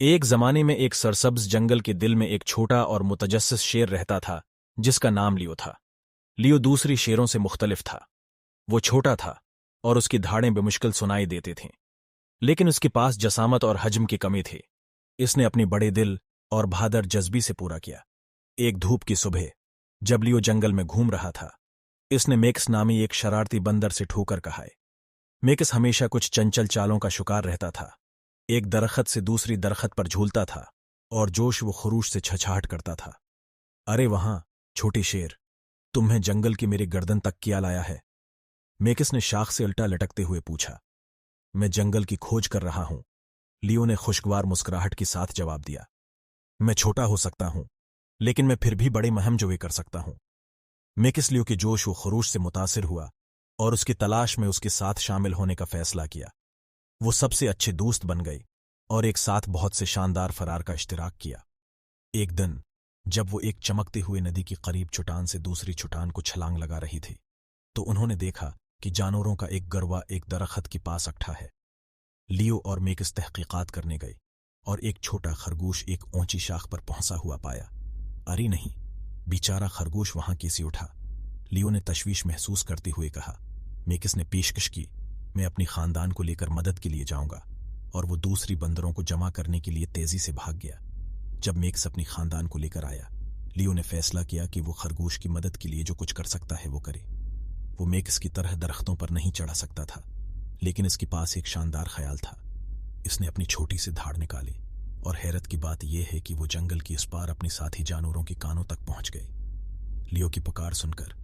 ایک زمانے میں ایک सरसब्ज जंगल के दिल में एक छोटा और मुतजस्सिस शेर रहता था जिसका नाम लियो था। लियो दूसरी शेरों से मुख्तलिफ था। वो छोटा था और उसकी धाड़ें बेमुश्किल सुनाई देती थीं, लेकिन उसके पास जसामत और हजम की कमी थी। इसने अपनी बड़े दिल और बहादुर जज्बी से पूरा किया। एक धूप की सुबह जब लियो जंगल में घूम रहा था, इसने मेक्स नामी एक शरारती बंदर से ठोकर खाए। मेक्स हमेशा कुछ चंचल चालों का शिकार रहता था। एक दरख्त से दूसरी दरख्त पर झूलता था और जोश व खरूश से छछाहट करता था। अरे वहां छोटी शेर, तुम्हें जंगल की मेरी गर्दन तक क्या लाया है? मेकिस ने शाख से उल्टा लटकते हुए पूछा। मैं जंगल की खोज कर रहा हूं, लियो ने खुशगवार मुस्कुराहट के साथ जवाब दिया। मैं छोटा हो सकता हूं, लेकिन मैं फिर भी बड़े महम जोए कर सकता हूं। मेकिस लियो के जोश व खरूश से मुतासिर हुआ और उसकी तलाश में उसके साथ शामिल होने का फैसला किया। वो सबसे अच्छे दोस्त बन गए और एक साथ बहुत से शानदार फरार का इश्तिराक किया। एक दिन जब वो एक चमकते हुए नदी की करीब चट्टान से दूसरी चट्टान को छलांग लगा रही थी, तो उन्होंने देखा कि जानवरों का एक गरवा एक दरख्त के पास अकठा है। लियो और मेकिस तहकीकात करने गए और एक छोटा खरगोश एक ऊंची शाख पर पहुंचा हुआ पाया। अरे नहीं, बेचारा खरगोश वहां कैसे उठा? लियो ने तशवीश महसूस करते हुए कहा। मेकिस ने पेशकश की, मैं अपनी खानदान को लेकर मदद के लिए जाऊंगा, और वो दूसरी बंदरों को जमा करने के लिए तेजी से भाग गया। जब मेक्स अपनी खानदान को लेकर आया, लियो ने फैसला किया कि वो खरगोश की मदद के लिए जो कुछ कर सकता है वो करे। वो मेक्स की तरह दरख्तों पर नहीं चढ़ा सकता था, लेकिन इसके पास एक शानदार ख्याल था। इसने अपनी छोटी सी धाड़ निकाली, और हैरत की बात यह है कि वो जंगल की उस पार अपने साथी जानवरों के कानों तक पहुंच गए। लियो की पुकार सुनकर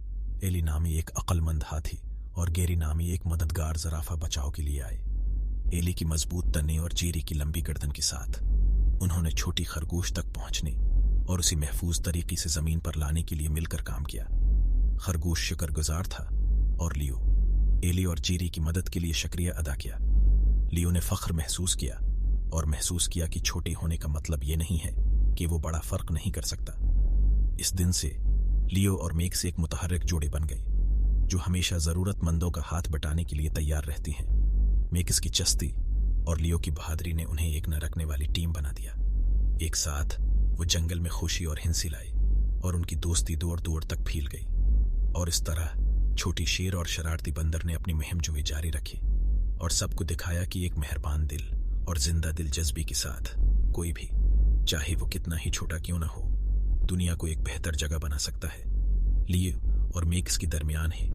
एली नामी एक अक्लमंद हाथी और गेरी नामी एक मददगार जराफा बचाव के लिए आए। एली की मजबूत तने और चीरी की लंबी गर्दन के साथ उन्होंने छोटी खरगोश तक पहुंचने और उसे महफूज तरीके से जमीन पर लाने के लिए मिलकर काम किया। खरगोश शुक्रगुजार था और लियो एली और चीरी की मदद के लिए शुक्रिया अदा किया। लियो ने फख्र महसूस किया और महसूस किया कि छोटे होने का मतलब ये नहीं है कि वो बड़ा फर्क नहीं कर सकता। इस दिन से लियो और मेक्स एक मुतहर्रिक जोड़े बन गए, जो हमेशा जरूरतमंदों का हाथ बटाने के लिए तैयार रहती हैं। मेक्स की चस्ती और लियो की बहादुरी ने उन्हें एक न रखने वाली टीम बना दिया। एक साथ वो जंगल में खुशी और हिंसी लाई और उनकी दोस्ती दूर दूर तक फैल गई। और इस तरह छोटी शेर और शरारती बंदर ने अपनी मुहिम जोई जारी रखी और सबको दिखाया कि एक मेहरबान दिल और जिंदा दिल जज्बे के साथ कोई भी, चाहे वो कितना ही छोटा क्यों ना हो, दुनिया को एक बेहतर जगह बना सकता है। लियो और मेक्स के दरमियान है